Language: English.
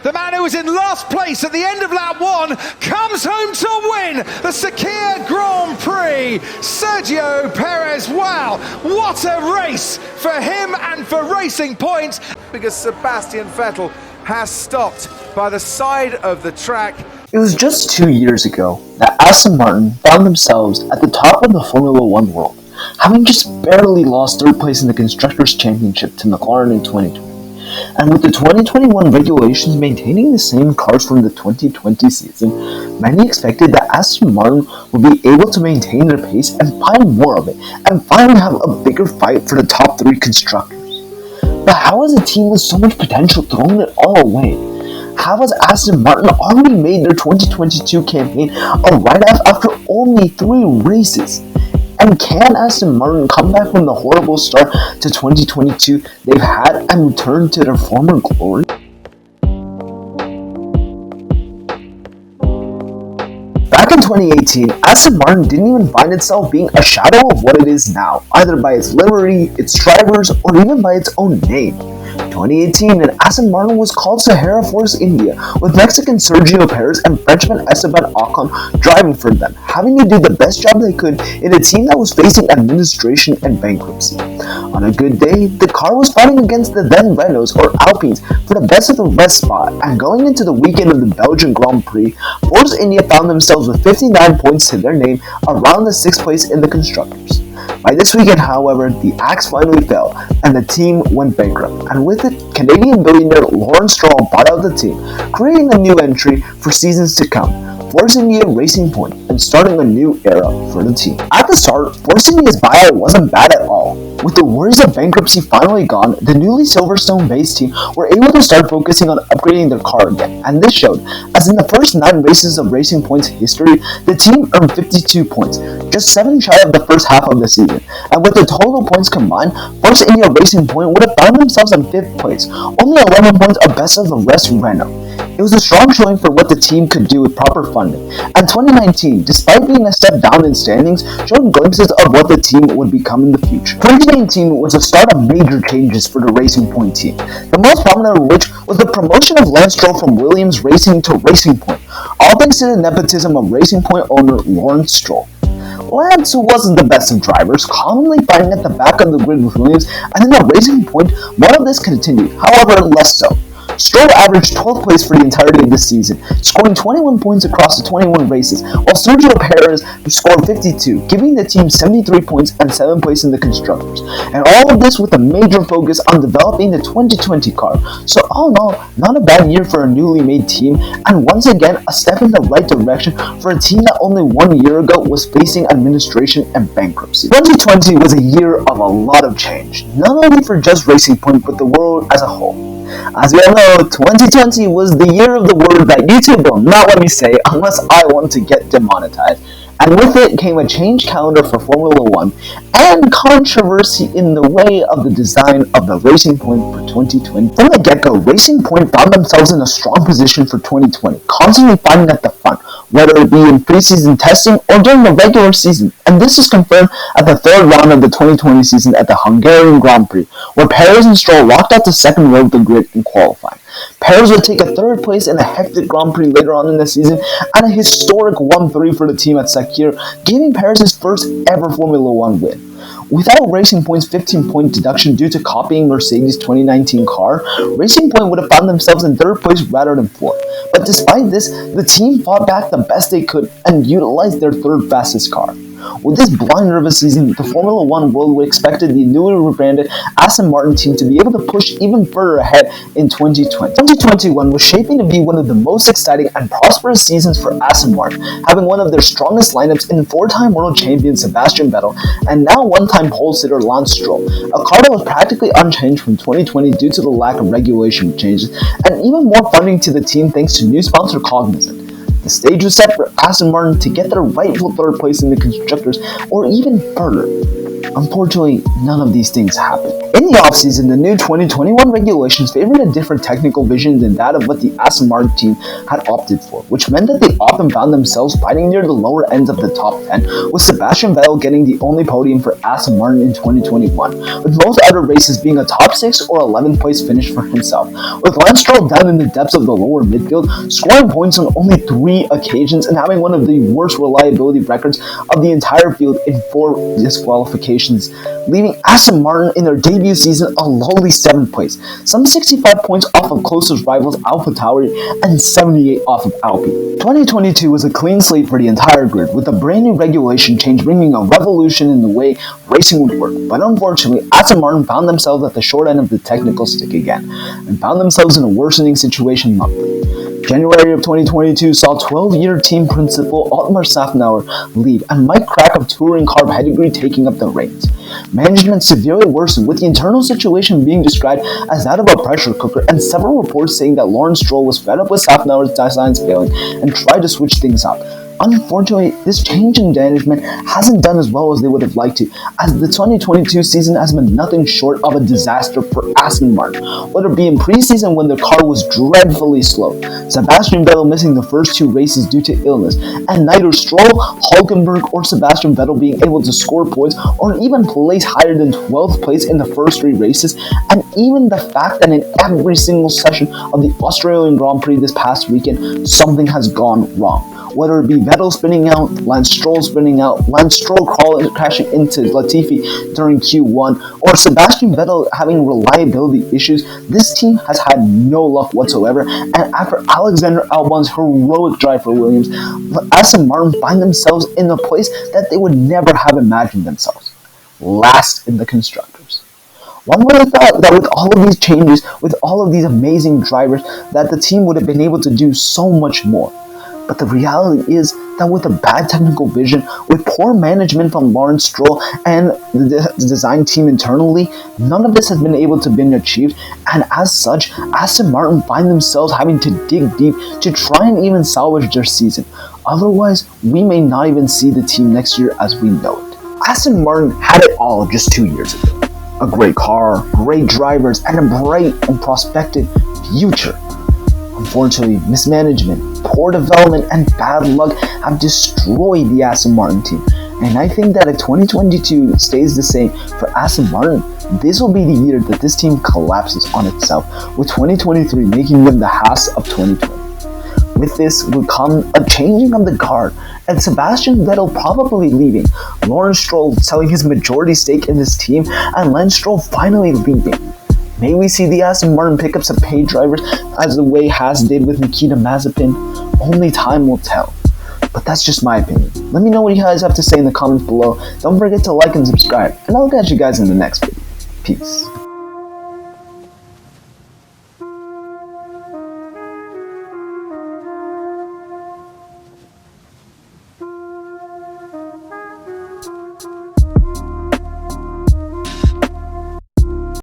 The man who was in last place at the end of lap 1 comes home to win the Sakir Grand Prix. Sergio Perez, wow, what a race for him and for Racing Point. Because Sebastian Vettel has stopped by the side of the track. It was just 2 years ago that Aston Martin found themselves at the top of the Formula One world, having just barely lost third place in the Constructors' Championship to McLaren in 2020. And with the 2021 regulations maintaining the same cars from the 2020 season, many expected that Aston Martin would be able to maintain their pace and find more of it, and finally have a bigger fight for the top 3 constructors. But how has a team with so much potential thrown it all away? How has Aston Martin already made their 2022 campaign a write-off after only 3 races? And can Aston Martin come back from the horrible start to 2022 they've had and return to their former glory? Back in 2018, Aston Martin didn't even find itself being a shadow of what it is now, either by its livery, its drivers, or even by its own name. 2018, and Aston Martin was called Sahara Force India, with Mexican Sergio Perez and Frenchman Esteban Ocon driving for them, having to do the best job they could in a team that was facing administration and bankruptcy. On a good day, the car was fighting against the then Renaults or Alpines for the best of the best spot, and going into the weekend of the Belgian Grand Prix, Force India found themselves with 59 points to their name, around the 6th place in the Constructors. By this weekend, however, the axe finally fell, and the team went bankrupt, and with it, Canadian billionaire Lawrence Stroll bought out the team, creating a new entry for seasons to come, Force India Racing Point, and starting a new era for the team. At the start, Force India's buyout wasn't bad at all. With the worries of bankruptcy finally gone, the newly Silverstone-based team were able to start focusing on upgrading their car again, and this showed, as in the first 9 races of Racing Point's history, the team earned 52 points, just 7 shy of the first half of the season, and with the total points combined, Force India Racing Point would have found themselves in 5th place, only 11 points abreast of the rest Renault. It was a strong showing for what the team could do with proper funding, and 2019, despite being a step down in standings, showed glimpses of what the team would become in the future. 2019 was the start of major changes for the Racing Point team, the most prominent of which was the promotion of Lance Stroll from Williams Racing to Racing Point, all thanks to the nepotism of Racing Point owner Lawrence Stroll. Lance, who wasn't the best of drivers, commonly fighting at the back of the grid with Williams, and in the Racing Point, more of this continued, however less so. Stroll averaged 12th place for the entirety of the season, scoring 21 points across the 21 races, while Sergio Perez scored 52, giving the team 73 points and 7th place in the Constructors. And all of this with a major focus on developing the 2020 car. So all in all, not a bad year for a newly made team, and once again, a step in the right direction for a team that only 1 year ago was facing administration and bankruptcy. 2020 was a year of a lot of change, not only for just Racing Point, but the world as a whole. As we all know, 2020 was the year of the word that YouTube will not let me say unless I want to get demonetized. And with it came a changed calendar for Formula One and controversy in the way of the design of the Racing Point for 2020. From the get-go, Racing Point found themselves in a strong position for 2020, constantly fighting at the front, whether it be in preseason testing or during the regular season, and this is confirmed at the 3rd round of the 2020 season at the Hungarian Grand Prix, where Perez and Stroll locked out the 2nd row of the grid in qualifying. Perez would take a 3rd place in a hectic Grand Prix later on in the season, and a historic 1-3 for the team at Sakir, giving Perez his first ever Formula One win. Without Racing Point's 15-point deduction due to copying Mercedes' 2019 car, Racing Point would have found themselves in 3rd place rather than 4th. But despite this, the team fought back the best they could and utilized their 3rd fastest car. With this blinder of a season, the Formula One world expected the newly rebranded Aston Martin team to be able to push even further ahead in 2020. 2021 was shaping to be one of the most exciting and prosperous seasons for Aston Martin, having one of their strongest lineups in 4-time world champion Sebastian Vettel and now 1-time pole sitter Lance Stroll, a car that was practically unchanged from 2020 due to the lack of regulation changes and even more funding to the team thanks to new sponsor Cognizant. The stage was set for Aston Martin to get their rightful 3rd place in the Constructors or even further. Unfortunately, none of these things happened. In the offseason, the new 2021 regulations favored a different technical vision than that of what the Aston Martin team had opted for, which meant that they often found themselves fighting near the lower ends of the top 10, with Sebastian Vettel getting the only podium for Aston Martin in 2021, with most other races being a top 6 or 11th place finish for himself, with Lance Stroll down in the depths of the lower midfield, scoring points on only 3 occasions and having one of the worst reliability records of the entire field in 4 disqualifications, leaving Aston Martin in their debut season a lowly 7th place, some 65 points off of closest rivals AlphaTauri and 78 off of Alpine. 2022 was a clean slate for the entire grid, with a brand new regulation change bringing a revolution in the way racing would work, but unfortunately Aston Martin found themselves at the short end of the technical stick again, and found themselves in a worsening situation monthly. January of 2022 saw 12-year team principal Otmar Szafnauer leave and Mike Crack of touring car pedigree taking up the reins. Management severely worsened, with the internal situation being described as that of a pressure cooker, and several reports saying that Lawrence Stroll was fed up with Szafnauer's designs failing and tried to switch things up. Unfortunately, this change in management hasn't done as well as they would have liked to, as the 2022 season has been nothing short of a disaster for Aston Martin, whether it be in preseason when the car was dreadfully slow, Sebastian Vettel missing the first 2 races due to illness, and neither Stroll, Hülkenberg, or Sebastian Vettel being able to score points or even place higher than 12th place in the first 3 races, and even the fact that in every single session of the Australian Grand Prix this past weekend, something has gone wrong. Whether it be Vettel spinning out, Lance Stroll spinning out, Lance Stroll crashing into Latifi during Q1, or Sebastian Vettel having reliability issues, this team has had no luck whatsoever, and after Alexander Albon's heroic drive for Williams, Aston Martin find themselves in a place that they would never have imagined themselves. Last in the Constructors. One would have thought that with all of these changes, with all of these amazing drivers, that the team would have been able to do so much more. But the reality is that with a bad technical vision, with poor management from Lawrence Stroll and the design team internally, none of this has been able to be achieved, and as such, Aston Martin find themselves having to dig deep to try and even salvage their season. Otherwise, we may not even see the team next year as we know it. Aston Martin had it all just 2 years ago. A great car, great drivers, and a bright and prospective future. Unfortunately, mismanagement, poor development, and bad luck have destroyed the Aston Martin team. And I think that if 2022 stays the same for Aston Martin, this will be the year that this team collapses on itself, with 2023 making them the Haas of 2020. With this will come a changing of the guard, and Sebastian Vettel probably leaving, Lawrence Stroll selling his majority stake in this team, and Lance Stroll finally leaving. May we see the Aston Martin pick up some paid drivers as the way Haas did with Nikita Mazepin? Only time will tell. But that's just my opinion. Let me know what you guys have to say in the comments below. Don't forget to like and subscribe, and I'll catch you guys in the next video. Peace.